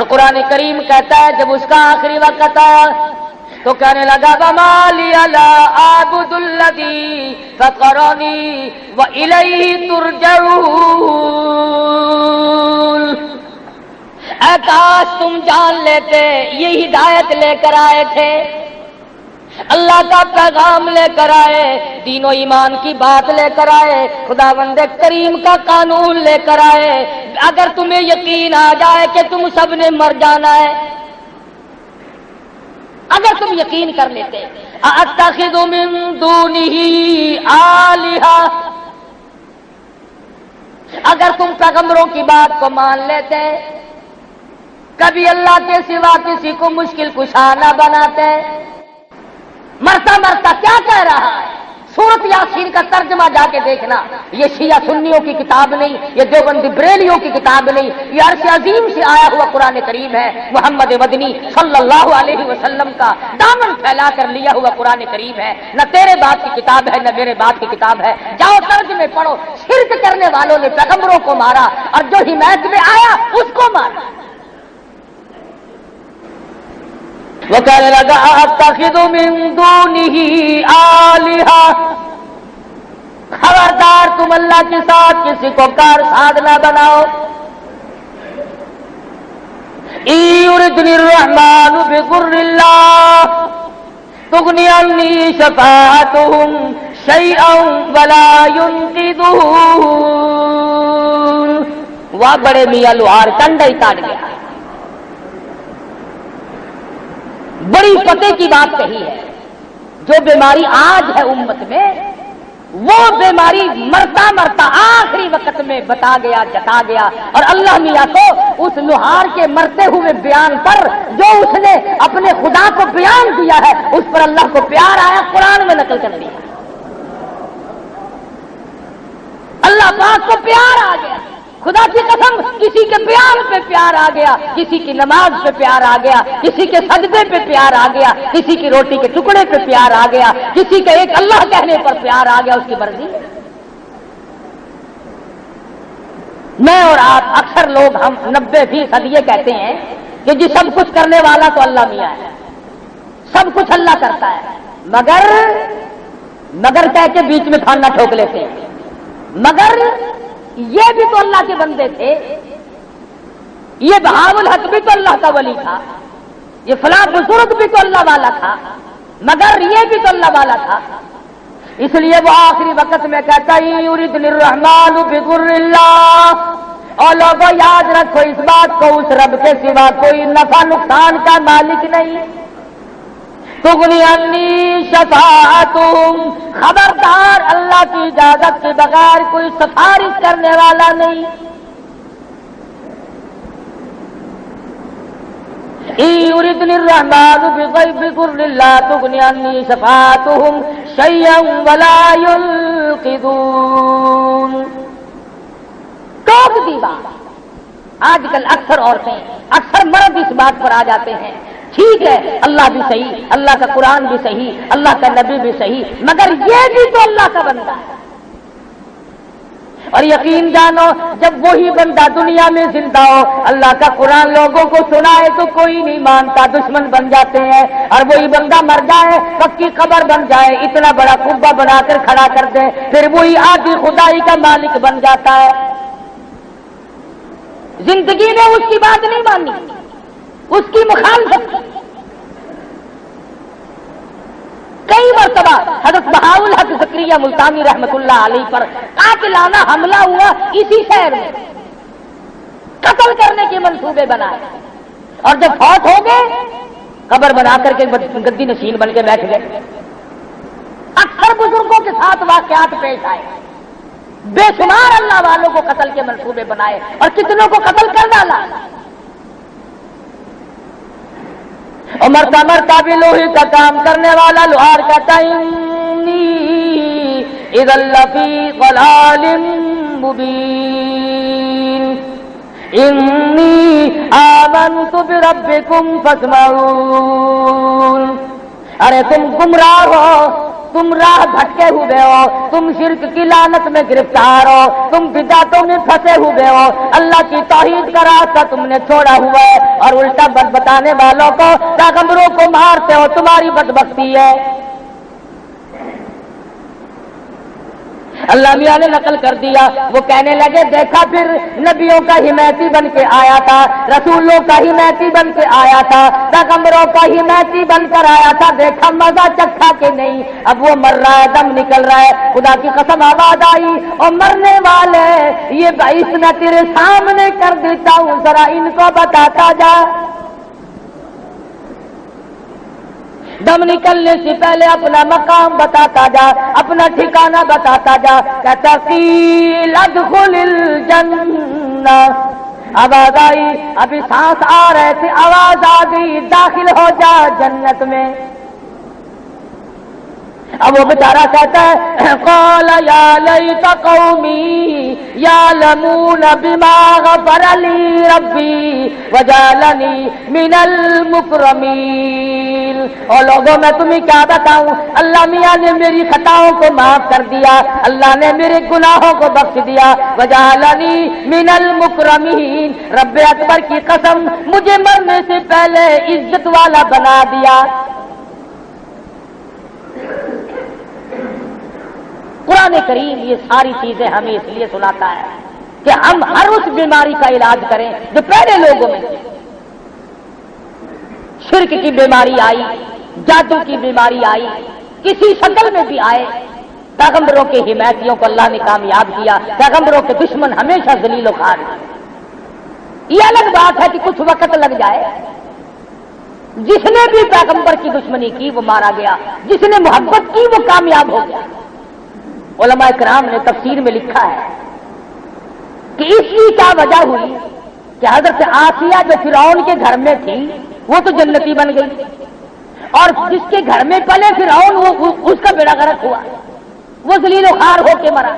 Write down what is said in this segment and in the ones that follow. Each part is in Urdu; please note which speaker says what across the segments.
Speaker 1: اور قرآن کریم کہتا ہے جب اس کا آخری وقت آیا تو کہنے لگا وما لی لا اعبد الذی فطرنی والیہ ترجعون۔ اے کاش تم جان لیتے یہ ہدایت لے کر آئے تھے، اللہ کا پیغام لے کر آئے، دین و ایمان کی بات لے کر آئے، خداوند کریم کا قانون لے کر آئے، اگر تمہیں یقین آ جائے کہ تم سب نے مر جانا ہے، اگر تم یقین کر لیتے اتخذ من دونہ آلہہ، اگر تم پیغمبروں کی بات کو مان لیتے، کبھی اللہ کے سوا کسی کو مشکل کشا نہ بناتے۔ مرتا مرتا کیا کہہ رہا ہے؟ سورت یاسین کا ترجمہ جا کے دیکھنا، یہ شیعہ سنیوں کی کتاب نہیں، یہ دیوبندی بریلیوں کی کتاب نہیں، یہ عرش عظیم سے آیا ہوا قرآن کریم ہے، محمد مدنی صلی اللہ علیہ وسلم کا دامن پھیلا کر لیا ہوا قرآن کریم ہے، نہ تیرے باپ کی کتاب ہے نہ میرے باپ کی کتاب ہے۔ جاؤ ترجمے پڑھو، شرک کرنے والوں نے پیغمبروں کو مارا اور جو حمایت میں آیا اس کو مارا۔ وہ کہنے لگا اتخذ من دونہ آلہہ، خبردار تم اللہ کے ساتھ کسی کو کار ساز نہ بناؤ۔ ان یردنی الرحمن بضر لا تغنی عنی شفاعتہم شیئا ولا ینقذون۔ وہ بڑے میاں لوہار کنڈا ہی کاٹ گیا، بڑی فتح کی بات کہی ہے۔ جو بیماری آج ہے امت میں، وہ بیماری مرتا مرتا آخری وقت میں بتا گیا، جتا گیا، اور اللہ میاں کو اس لوہار کے مرتے ہوئے بیان پر جو اس نے اپنے خدا کو بیان دیا ہے اس پر اللہ کو پیار آیا، قرآن میں نقل کر دیا، اللہ پاک کو پیار آ گیا۔ خدا کی قسم کسی کے پیار پہ پیار آ گیا، کسی کی نماز پہ پیار آ گیا، کسی کے سجدے پہ پیار آ گیا، کسی کی روٹی کے ٹکڑے پہ پیار آ گیا، کسی کے ایک اللہ کہنے پر پیار آ گیا، اس کی مرضی۔ میں اور آپ اکثر لوگ ہم 90% یہ کہتے ہیں کہ جی سب کچھ کرنے والا تو اللہ میاں ہے، سب کچھ اللہ کرتا ہے، مگر کہہ کے بیچ میں کھانا ٹھوک لیتے ہیں، مگر یہ بھی تو اللہ کے بندے تھے، یہ بہاء الحق بھی تو اللہ کا ولی تھا، یہ فلاں بزرگ بھی تو اللہ والا تھا، مگر یہ بھی تو اللہ والا تھا۔ اس لیے وہ آخری وقت میں کہتا ہے یریدنی الرحمن بضر اللہ، اور لوگوں یاد رکھو اس بات کو، اس رب کے سوا کوئی نفع نقصان کا مالک نہیں۔ تغنی عنی شفاعتہم، خبردار اللہ کی اجازت کے بغیر کوئی سفارش کرنے والا نہیں۔ ان یردنی الرحمن بضر لا تغنی عنی شفاعتہم شیئا ولا ینقذون۔ ٹوک دی بات۔ آج کل اکثر عورتیں، اکثر مرد اس بات پر آ جاتے ہیں، ٹھیک ہے اللہ بھی صحیح، اللہ کا قرآن بھی صحیح، اللہ کا نبی بھی صحیح، مگر یہ بھی تو اللہ کا بندہ ہے۔ اور یقین جانو جب وہی بندہ دنیا میں زندہ ہو، اللہ کا قرآن لوگوں کو سنائے تو کوئی نہیں مانتا، دشمن بن جاتے ہیں، اور وہی بندہ مر جائے، پکی قبر بن جائے، اتنا بڑا قبہ بنا کر کھڑا کر دے، پھر وہی آدھی خدائی کا مالک بن جاتا ہے۔ زندگی میں اس کی بات نہیں مانی، اس کی مخالفت۔ کئی مرتبہ حضرت بہاء الحق زکریا ملتانی رحمت اللہ علیہ پر قاتلانہ حملہ ہوا، اسی شہر میں قتل کرنے کے منصوبے بنائے، اور جب فوت ہو گئے قبر بنا کر کے گدی نشین بن کے بیٹھ گئے۔ اکثر بزرگوں کے ساتھ واقعات پیش آئے، بے شمار اللہ والوں کو قتل کے منصوبے بنائے اور کتنوں کو قتل کر ڈالا۔ اور مرتا مرتا بھی لوہے کا کام کرنے والا لوہار کہتا انی اذا لفی ضلال مبین انی آمنت بربکم فاسمعون۔ ارے تم گمراہ ہو، تم راہ بھٹکے ہوئے ہو، تم شرک کی لعنت میں گرفتار ہو، تم بدعتوں میں پھنسے ہوئے ہو، اللہ کی توحید کا راستہ تم نے چھوڑا ہوا ہے اور الٹا بتانے والوں کو، پیغمبروں کو مارتے ہو، تمہاری بدبختی ہے۔ اللہ میاں نے نقل کر دیا، وہ کہنے لگے دیکھا پھر نبیوں کا حمایتی بن کے آیا تھا، رسولوں کا حمایتی بن کے آیا تھا، پیغمبروں کا حمایتی بن کر آیا تھا، دیکھا مزہ چکھا کہ نہیں، اب وہ مر رہا ہے، دم نکل رہا ہے، خدا کی قسم آواز آئی اور مرنے والے یہ بعث میں تیرے سامنے کر دیتا ہوں، ذرا ان کو بتاتا جا۔ دم نکلنے سے پہلے اپنا مقام بتاتا جا، اپنا ٹھکانہ بتاتا جا، کہتا قیل ادخل الجنہ، آواز آئی، ابھی سانس آ رہے تھے، آواز آ گئی داخل ہو جا جنت میں۔ اب وہ بیچارہ کہتا ہے قال یا لیت قومی یعلمون بما غفر لی ربی وجعلنی من المکرمین۔ اور لوگوں میں تمہیں کیا بتاؤں، اللہ میاں نے میری خطاؤں کو معاف کر دیا، اللہ نے میرے گناہوں کو بخش دیا، وجعلنی من المکرمین، رب اکبر کی قسم مجھے مرنے سے پہلے عزت والا بنا دیا۔ قرآن کریم یہ ساری چیزیں ہمیں اس لیے سناتا ہے کہ ہم ہر اس بیماری کا علاج کریں جو پہلے لوگوں میں تھی۔ شرک کی بیماری آئی، جادو کی بیماری آئی، کسی شکل میں بھی آئے، پیغمبروں کے حمایتیوں کو اللہ نے کامیاب کیا، پیغمبروں کے دشمن ہمیشہ ذلیل و خوار ہیں۔ یہ الگ بات ہے کہ کچھ وقت لگ جائے، جس نے بھی پیغمبر کی دشمنی کی وہ مارا گیا، جس نے محبت کی وہ کامیاب ہو گیا۔ علماء کرام نے تفسیر میں لکھا ہے کہ اس کی کیا وجہ ہوئی کہ حضرت آسیہ جو فرعون کے گھر میں تھی وہ تو جنتی بن گئی، اور جس کے گھر میں پلے فرعون اس کا بیڑا غرق ہوا، وہ ذلیل و خوار ہو کے مرا۔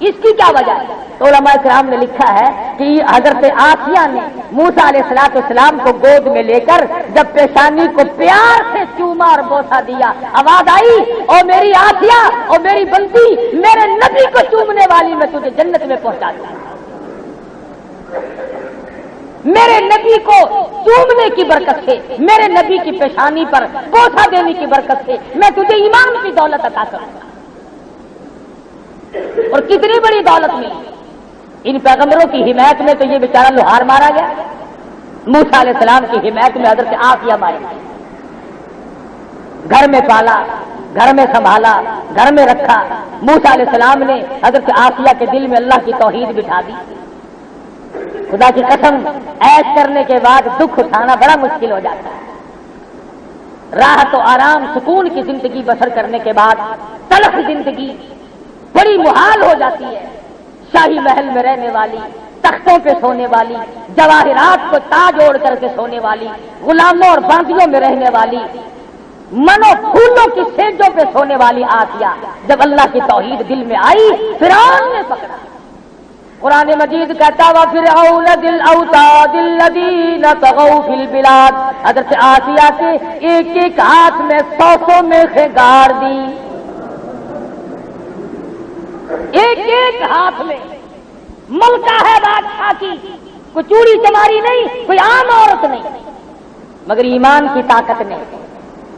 Speaker 1: اس کی کیا وجہ ہے؟ تو علماء کرام نے لکھا ہے کہ حضرت آسیہ نے موسیٰ علیہ السلام کو گود میں لے کر جب پیشانی کو پیار سے چوما اور بوسہ دیا، آواز آئی او میری آسیہ، او میری بندی، میرے نبی کو چومنے والی میں تجھے جنت میں پہنچا دوں، میرے نبی کو چومنے کی برکت سے، میرے نبی کی پیشانی پر بوسہ دینے کی برکت سے میں تجھے ایمان کی دولت عطا کروں گا۔ اور کتنی بڑی دولت ملی ان پیغمبروں کی حمایت میں، تو یہ بیچارہ لوہار مارا گیا، موسیٰ علیہ السلام کی حمایت میں حضرت آسیہ ماری گئی، گھر میں پالا، گھر میں سنبھالا، گھر میں رکھا۔ موسیٰ علیہ السلام نے حضرت آسیہ کے دل میں اللہ کی توحید بٹھا دی۔ خدا کی قسم عیش کرنے کے بعد دکھ اٹھانا بڑا مشکل ہو جاتا ہے، راحت و آرام سکون کی زندگی بسر کرنے کے بعد تلخ زندگی بڑی محال ہو جاتی ہے۔ شاہی محل میں رہنے والی، تختوں پہ سونے والی، جواہرات کو تاج اوڑھ کر کے سونے والی، غلاموں اور باندیوں میں رہنے والی، منو پھولوں کی سیجوں پہ سونے والی آسیہ جب اللہ کی توحید دل میں آئی، فرعون نے پکڑا۔ قرآن مجید کہتا وَفِرْعَوْنَ ذِي الْأَوْتَادِ الَّذِينَ طَغَوْا فِي الْبِلَادِ، حضرت آسیہ کے ایک ایک ہاتھ میں 100 میخیں گاڑ دی، ایک ایک ہاتھ میں ملکہ ہے بادشاہ کی، کوئی چوڑی چماری نہیں، کوئی عام عورت نہیں، مگر ایمان کی طاقت نے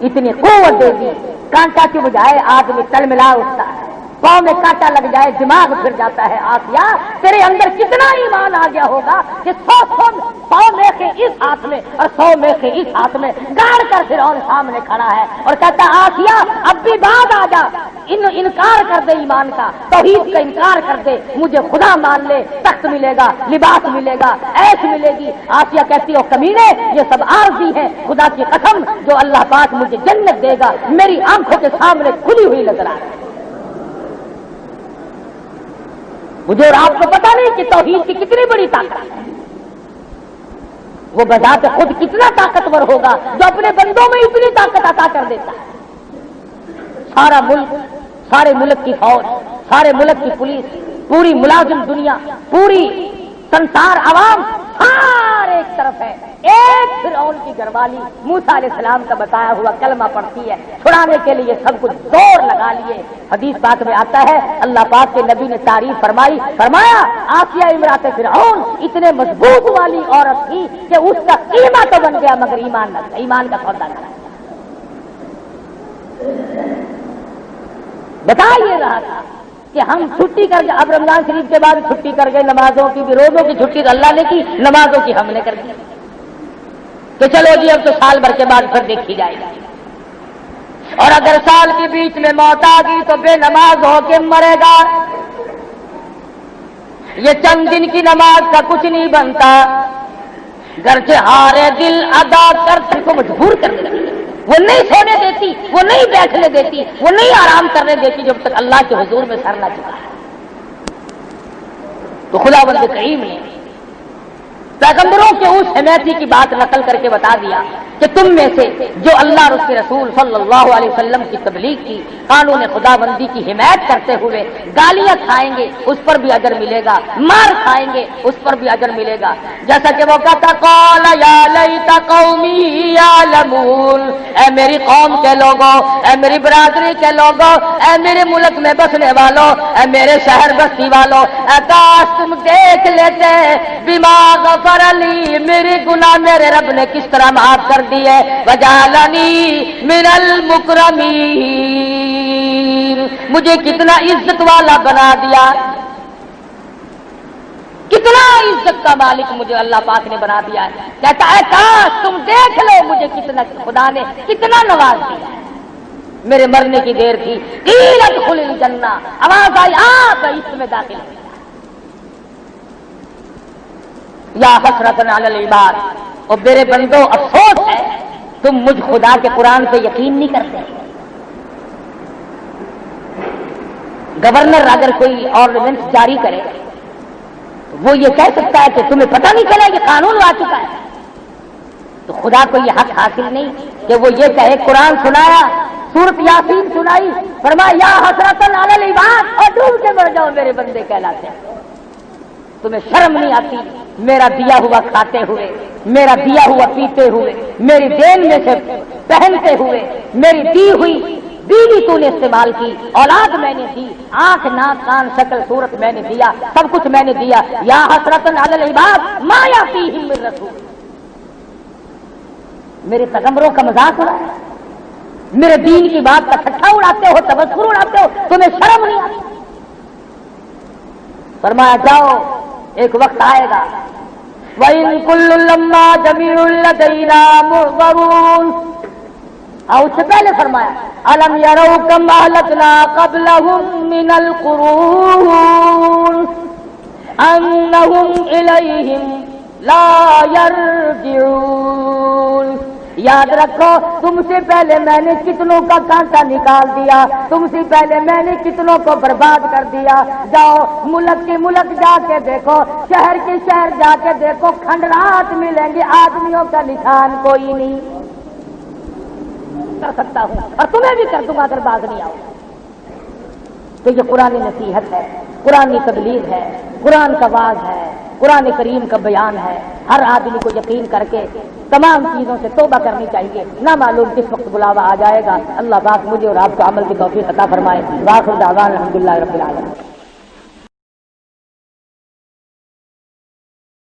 Speaker 1: اتنی قوت دے دی، کانٹا کے بجائے آدمی تلملا اٹھتا ہے، پاؤں میں کانٹا لگ جائے دماغ پھر جاتا ہے۔ آسیہ تیرے اندر کتنا ایمان آ گیا ہوگا کہ 100 میخیں اس ہاتھ میں اور 100 میخیں اس ہاتھ میں گاڑ کر فرعون سامنے کھڑا ہے اور کہتا آسیہ اب بھی بعد آ جا، انکار کر دے ایمان کا، توحید کا انکار کر دے، مجھے خدا مان لے، تخت ملے گا، لباس ملے گا، عیش ملے گی۔ آسیہ کہتی ہو کمینے یہ سب عارضی ہے، خدا کی قسم جو اللہ پاک مجھے جنت دے گا میری آنکھوں کے سامنے کھلی ہوئی نظر آ رہی ہے۔ مجھے اور آپ کو پتا نہیں کہ توحید کی کتنی بڑی طاقت ہے، وہ بذات خود کتنا طاقتور ہوگا جو اپنے بندوں میں اتنی طاقت عطا کر دیتا ہے۔ سارا ملک، سارے ملک کی فوج، سارے ملک کی پولیس، پوری ملازم دنیا، پوری سنسار عوام، سارے ایک طرف ہے، ایک فرعون کی گھروالی موسیٰ علیہ السلام کا بتایا ہوا کلمہ پڑھتی ہے، چھڑانے کے لیے سب کچھ زور لگا لیے۔ حدیث پاک میں آتا ہے اللہ پاک کے نبی نے تعریف فرمائی، فرمایا آسیہ امرات فرعون اتنے مضبوط والی عورت تھی کہ اس کا قیمہ تو بن گیا مگر ایمان نہ، ایمان کا سودا نہ۔ بتا یہ رہا تھا کہ ہم چھٹی کر کے، اب رمضان شریف کے بعد چھٹی کر گئے، نمازوں کی بھی، روزوں کی چھٹی تو اللہ نے کی، نمازوں کی ہم نے کر دی کہ چلو جی اب تو سال بھر کے بعد پھر دیکھی جائے گی، اور اگر سال کے بیچ میں موت آ گئی تو بے نماز ہو کے مرے گا۔ یہ چند دن کی نماز کا کچھ نہیں بنتا، گرچہ ہارے دل ادا کرتے کو مجبور کرنے لگے، وہ نہیں سونے دیتی، وہ نہیں بیٹھنے دیتی، وہ نہیں آرام کرنے دیتی جب تک اللہ کے حضور میں سر نہ چکا ہے۔ تو خداوند کریم نے پیغمبروں کے اس حمیتی کی بات نقل کر کے بتا دیا کہ تم میں سے جو اللہ اور اس کے رسول صلی اللہ علیہ وسلم کی تبلیغ کی، قانون خداوندی کی حمایت کرتے ہوئے گالیاں کھائیں گے اس پر بھی اجر ملے گا، مار کھائیں گے اس پر بھی اجر ملے گا۔ جیسا کہ وہ کہتا قال یا لیت قومی یعلمون، اے میری قوم کے لوگوں، اے میری برادری کے لوگوں، اے میرے ملک میں بسنے والوں، اے میرے شہر بستی والوں، اے کاش تم دیکھ لیتے بما غفر علی، میرے گناہ میرے رب نے کس طرح معاف کر دیے، وجعلنی من المکرمین، مجھے کتنا عزت والا بنا دیا، کتنا عزت کا مالک مجھے اللہ پاک نے بنا دیا ہے۔ کہتا ہے کاش تم دیکھ لو مجھے کتنا خدا نے کتنا نواز دیا ہے۔ میرے مرنے کی دیر تھی، قیل ادخل الجنہ، آواز آئی آ تو اس میں داخل ہو۔ یا حسرتن علی العباد، اور میرے بندو افسوس ہے تم مجھ خدا کے قرآن پہ یقین نہیں کرتے۔ گورنر اگر کوئی آرڈیننس جاری کرے تو وہ یہ کہہ سکتا ہے کہ تمہیں پتہ نہیں چلا کہ قانون آ چکا ہے، تو خدا کو یہ حق حاصل نہیں کہ وہ یہ کہے قرآن سنایا، سورۃ یاسین سنائی، فرمایا یا حسرتن علی العباد، اور ڈوب کے مر جاؤ میرے بندے کہلاتے ہیں۔ تمہیں شرم نہیں آتی میرا دیا ہوا کھاتے ہوئے، میرا دیا ہوا پیتے ہوئے، میری دین میں سے پہنتے ہوئے، میری دی ہوئی بیوی تو نے استعمال کی، اولاد میں نے دی، آنکھ ناک کان شکل صورت میں نے دیا، سب کچھ میں نے دیا۔ یا حسرتن علی العباد ما یاتیہم من رسول، میرے پیغمبروں کا مذاق ہو رہا ہے، میرے دین کی بات کا ٹھٹھا اڑاتے ہو، تبصرہ اڑاتے ہو، تمہیں شرم نہیں آتی۔ فرمایا جاؤ ایک وقت آئے گا وَإِن كُلٌّ لَمَّا جَمِيعٌ لَدَيْنَا مُحْضَرُونَ، اور اس سے پہلے فرمایا أَلَمْ يَرَوْا كَمْ أَهْلَكْنَا قَبْلَهُمْ مِنَ الْقُرُونِ أَنَّهُمْ إِلَيْهِمْ لَا يَرْجِعُونَ، یاد رکھو تم سے پہلے میں نے کتنوں کا کانٹا نکال دیا، تم سے پہلے میں نے کتنوں کو برباد کر دیا۔ جاؤ ملک کے ملک جا کے دیکھو، شہر کے شہر جا کے دیکھو، کھنڈرات ملیں گے، آدمیوں کا نشان کوئی نہیں کر سکتا ہوں، اور تمہیں بھی کر دوں گا اگر باز نہیں آؤ۔ تو یہ قرآن نصیحت ہے، قرآن تبلیغ ہے، قرآن کا واعظ ہے، قرآن کریم کا بیان ہے۔ ہر آدمی کو یقین کر کے تمام چیزوں سے توبہ کرنی چاہیے، نہ معلوم کس وقت بلاوا آ جائے گا۔ اللہ پاک مجھے اور آپ کو عمل کی توفیق عطا فرمائے۔ واخر دعوانا الحمدللہ رب العالمین۔